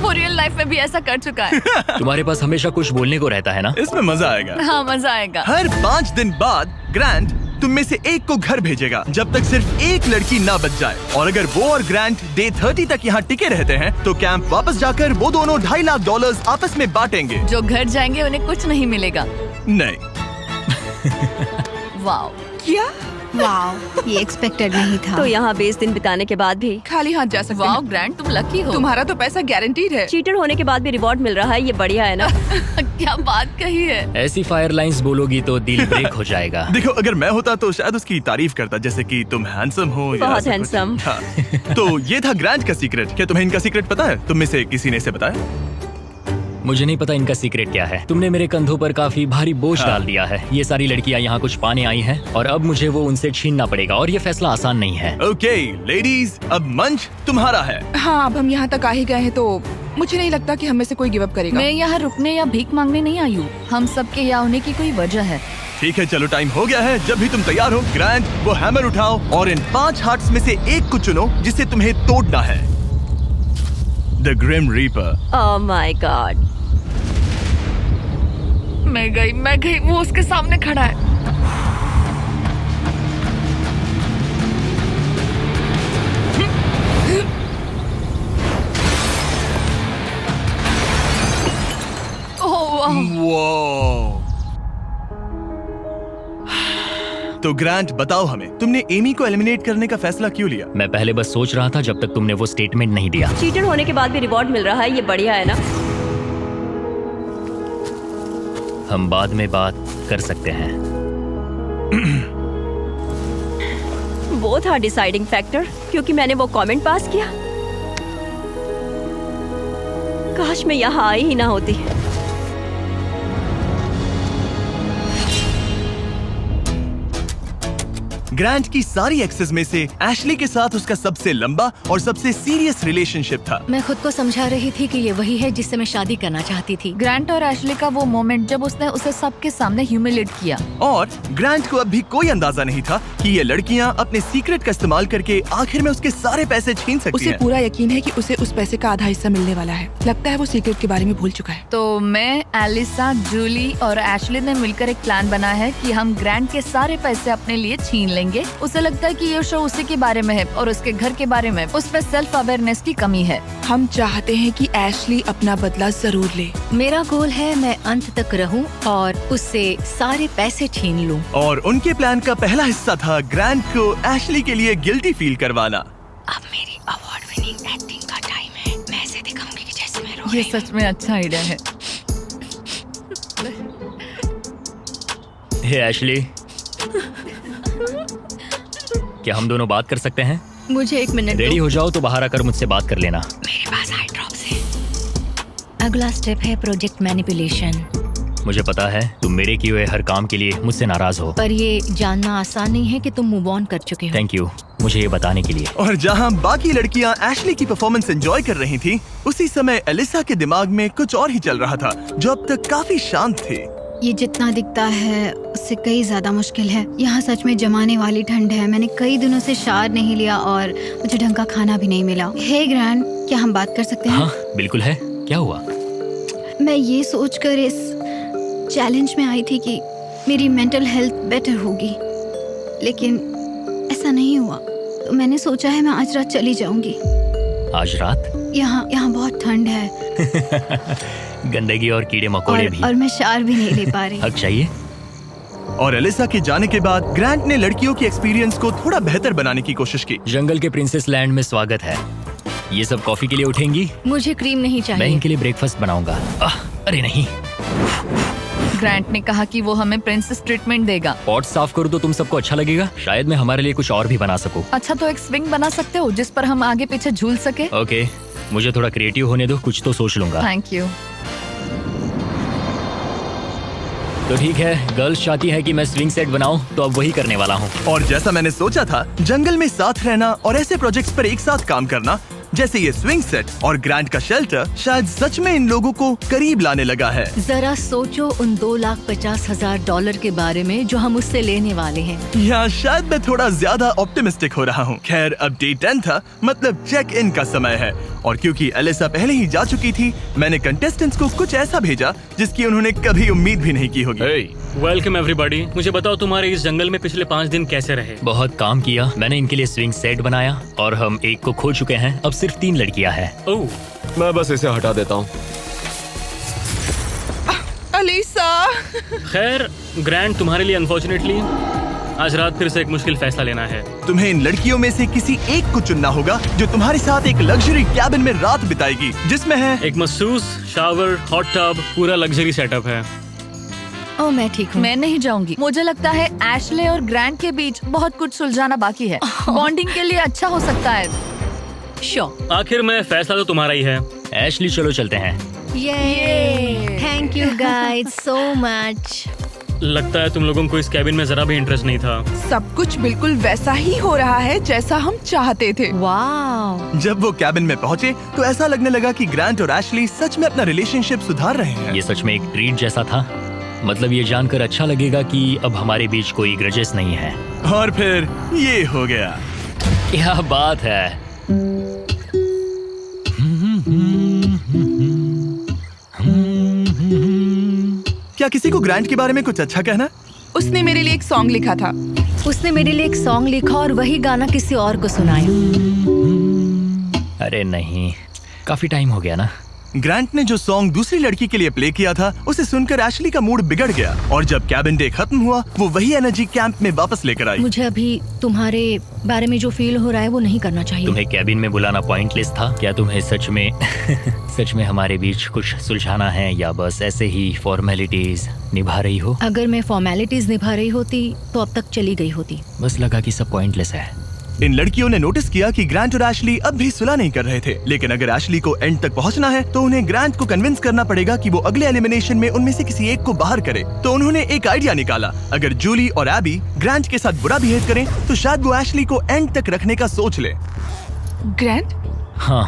वो real life में भी ऐसा कर चुका है। तुम्हारे पास हमेशा कुछ बोलने को रहता है ना। इसमें मजा आएगा। हाँ मजा आएगा। हर 5 दिन बाद ग्रांट तुम में से एक को घर भेजेगा जब तक सिर्फ एक लड़की ना बच जाए। और अगर वो और ग्रांट डे 30 तक यहाँ टिके रहते हैं तो कैंप वापस जाकर वो दोनों $2.5 लाख आपस में बांटेंगे। जो घर जाएंगे उन्हें कुछ नहीं मिलेगा। नहीं। वाओ, क्या? वाओ, ये एक्सपेक्टेड नहीं था। तो यहाँ 20 दिन बिताने के बाद भी खाली हाथ जा सकते वाओ हैं। ग्रैंड, तुम लकी हो। तुम्हारा तो पैसा गारंटीड है। चीटर होने के बाद भी रिवॉर्ड मिल रहा है, ये बढ़िया है ना। क्या बात कही है। ऐसी फायर लाइंस बोलोगी तो दिल ब्रेक हो जाएगा। देखो, अगर मैं होता तो शायद उसकी तारीफ करता, जैसे कि तुम हैंडसम हो या बहुत ऐसा कुछ। हैंडसम। हाँ। तो ये था ग्रांट का सीक्रेट। क्या तुम्हें इनका सीक्रेट पता है? तुम में से किसी ने इसे बताया? मुझे नहीं पता इनका सीक्रेट क्या है। तुमने मेरे कंधों पर काफी भारी बोझ हाँ। डाल दिया है। ये सारी लड़कियां यहाँ कुछ पाने आई हैं और अब मुझे वो उनसे छीनना पड़ेगा और ये फैसला आसान नहीं है। ओके लेडीज, अब मंच तुम्हारा है। हाँ, अब हम यहाँ तक आ ही गए हैं तो मुझे नहीं लगता कि हम में से कोई गिव अप करेगा। मैं यहाँ रुकने या भीख मांगने नहीं आई हूँ। हम सबके यहाँ होने की कोई वजह है। ठीक है, चलो टाइम हो गया है। जब भी तुम तैयार हो ग्रांट, वो हैमर उठाओ और इन 5 हार्ट्स में से एक को चुनो जिसे तुम्हें तोड़ना है। The grim reaper. Oh my god. मैं गई, वो उसके सामने खड़ा है। ओह वाह। वो तो ग्रांट, बताओ हमें, तुमने एमी को एलिमिनेट करने का फैसला क्यों लिया? मैं पहले बस सोच रहा था जब तक तुमने वो स्टेटमेंट नहीं दिया। चीटर होने के बाद भी रिवॉर्ड मिल रहा है, ये बढ़िया है ना। हम बाद में बात कर सकते हैं। वो था डिसाइडिंग फैक्टर, क्योंकि मैंने वो कमेंट पास किया। काश मैं यहाँ आई ही ना होती। ग्रांट की सारी एक्सेस में से एशली के साथ उसका सबसे लंबा और सबसे सीरियस रिलेशनशिप था। मैं खुद को समझा रही थी कि ये वही है जिससे मैं शादी करना चाहती थी। ग्रांट और एशली का वो मोमेंट जब उसने उसे सबके सामने ह्यूमिलेट किया। और ग्रांट को अब भी कोई अंदाजा नहीं था कि ये लड़कियां अपने सीक्रेट का इस्तेमाल करके आखिर में उसके सारे पैसे छीन सकती उसे हैं। पूरा यकीन है कि उसे उस पैसे का आधा हिस्सा मिलने वाला है। लगता है वो सीक्रेट के बारे में भूल चुका है। तो मैं, एलिसा, जूली और एशली ने मिलकर एक प्लान बनाया है कि हम ग्रांट के सारे पैसे अपने लिए छीन लेंगे। उसे लगता है कि ये शो उसी के बारे में है और उसके घर के बारे में। उसमें सेल्फ अवेयरनेस की कमी है। हम चाहते हैं कि एशली अपना बदला जरूर ले। मेरा गोल है मैं अंत तक रहूं और उससे सारे पैसे छीन लूं। और उनके प्लान का पहला हिस्सा था ग्रांट को एशली के लिए गिल्टी फील करवाना। अब मेरी अवार्ड विनिंग एक्टिंग का टाइम है। मैं ऐसे दिखाऊंगी कि जैसे मैं रो ये रही हूं। सच में अच्छा आइडिया है। हे एशली, क्या हम दोनों बात कर सकते हैं? मुझे 1 मिनट रेडी दो। हो जाओ तो बाहर आकर मुझसे बात कर लेना। मेरे पास आई ड्रॉप्स है। अगला स्टेप है प्रोजेक्ट मैनिपुलेशन। मुझे पता है तुम मेरे किए हुए हर काम के लिए मुझसे नाराज हो। पर ये जानना आसान नहीं है कि तुम मूव ऑन कर चुके हो। थैंक यू मुझे ये बताने के लिए। और जहां बाकी लड़कियां एशली की परफॉर्मेंस एंजॉय कर रही थी, उसी समय एलिसा के दिमाग में कुछ और ही चल रहा था जो अब तक काफी शांत थी। ये जितना दिखता है उससे कई ज्यादा मुश्किल है। यहाँ सच में जमाने वाली ठंड है। मैंने कई दिनों से शावर नहीं लिया और मुझे ढंग का खाना भी नहीं मिला। हे ग्रैंड, क्या हम बात कर सकते हैं? हाँ बिल्कुल है। क्या हुआ? मैं ये सोचकर इस चैलेंज में आई थी कि मेरी मेंटल हेल्थ बेटर होगी, लेकिन ऐसा नहीं हुआ। तो मैंने सोचा है मैं आज रात चली जाऊंगी। आज रात? यहाँ बहुत ठंड है गंदगी और कीड़े मकोड़े भी। और मैं शावर भी नहीं ले पा रही। हक चाहिए। और एलिसा के जाने के बाद ग्रांट ने लड़कियों की एक्सपीरियंस को थोड़ा बेहतर बनाने की कोशिश की। जंगल के प्रिंसेस लैंड में स्वागत है। ये सब कॉफी के लिए उठेंगी? मुझे क्रीम नहीं मैं चाहिए। इनके लिए ब्रेकफास्ट बनाऊंगा। अरे नहीं। ग्रांट ने कहा कि वो हमें प्रिंसेस ट्रीटमेंट देगा। पॉट साफ करूँ तो तुम सबको अच्छा लगेगा। शायद मैं हमारे लिए कुछ और भी बना सकूं। अच्छा, तो एक स्विंग बना सकते हो जिस पर हम आगे पीछे झूल सके। ओके, मुझे थोड़ा क्रिएटिव होने दो, कुछ तो सोच लूंगा। Thank you. तो ठीक है, गर्ल्स चाहती है कि मैं स्विंग सेट बनाऊं तो अब वही करने वाला हूँ। और जैसा मैंने सोचा था, जंगल में साथ रहना और ऐसे प्रोजेक्ट्स पर एक साथ काम करना जैसे ये स्विंग सेट और ग्रैंड का शेल्टर शायद सच में इन लोगों को करीब लाने लगा है। जरा सोचो उन $2,50,000 के बारे में जो हम उससे लेने वाले हैं। या शायद मैं थोड़ा ज्यादा ऑप्टिमिस्टिक हो रहा हूँ। खैर अब डे 10 था, मतलब चेक इन का समय है, और क्योंकि एलिसा पहले ही जा चुकी थी, मैंने कंटेस्टेंट्स को कुछ ऐसा भेजा जिसकी उन्होंने कभी उम्मीद भी नहीं की होगी। Welcome everybody. मुझे बताओ तुम्हारे इस जंगल में पिछले 5 दिन कैसे रहे? बहुत काम किया। मैंने इनके लिए स्विंग सेट बनाया और हम एक को खो चुके हैं। अब सिर्फ 3 लड़कियां हैं। ओह, मैं बस इसे हटा देता हूँ। अलीसा। खैर ग्रैंड, तुम्हारे लिए अनफॉर्चुनेटली आज रात फिर से एक मुश्किल फैसला लेना है। तुम्हें इन लड़कियों में से किसी एक को चुनना होगा जो तुम्हारे साथ एक लग्जरी कैबिन में रात बिताएगी, जिसमें है एक मसूस, शावर, हॉट टब, पूरा लग्जरी सेटअप है। ओ मैं ठीक हूँ। मैं नहीं जाऊंगी। मुझे लगता है एशले और ग्रैंड के बीच बहुत कुछ सुलझाना बाकी है। बॉन्डिंग के लिए अच्छा हो सकता है। श्योर। आखिर में फैसला तो तुम्हारा ही है। एशली चलो चलते हैं। ये thank you guys so much. लगता है तुम लोगों को इस कैबिन में जरा भी इंटरेस्ट नहीं था। सब कुछ बिल्कुल वैसा ही हो रहा है जैसा हम चाहते थे। वाह। जब वो कैबिन में पहुंचे तो ऐसा लगने लगा कि ग्रांट और एशली सच में अपना रिलेशनशिप सुधार रहे हैं। ये सच में एक ट्रीट जैसा था। मतलब ये जानकर अच्छा लगेगा कि अब हमारे बीच कोई ग्रजेस नहीं है। और फिर ये हो गया। क्या बात है। क्या किसी को ग्रांट के बारे में कुछ अच्छा कहना? उसने मेरे लिए एक सॉन्ग लिखा था। उसने मेरे लिए एक सॉन्ग लिखा और वही गाना किसी और को सुनाया। अरे नहीं, काफी टाइम हो गया ना। ग्रांट ने जो सॉन्ग दूसरी लड़की के लिए प्ले किया था, उसे सुनकर एशली का मूड बिगड़ गया, और जब कैबिन डे खत्म हुआ वो वही एनर्जी कैंप में वापस लेकर आई। मुझे अभी तुम्हारे बारे में जो फील हो रहा है वो नहीं करना चाहिए। तुम्हें कैबिन में बुलाना पॉइंटलेस था क्या? तुम्हें सच में सच में हमारे बीच कुछ सुलझाना है या बस ऐसे ही फॉर्मेलिटीज निभा रही हो? अगर मैं फॉर्मेलिटीज निभा रही होती तो अब तक चली गई होती। बस लगा कि सब पॉइंटलेस है। इन लड़कियों ने नोटिस किया कि ग्रांट और एशली अब भी सुलह नहीं कर रहे थे, लेकिन अगर एशली को एंड तक पहुंचना है तो उन्हें ग्रांट को कन्विंस करना पड़ेगा कि वो अगले एलिमिनेशन में उनमें से किसी एक को बाहर करे। तो उन्होंने एक आइडिया निकाला, अगर जूली और एबी ग्रांट के साथ बुरा बिहेव करें तो शायद वो एशली को एंड तक रखने का सोच ले। ग्रैंड, हाँ,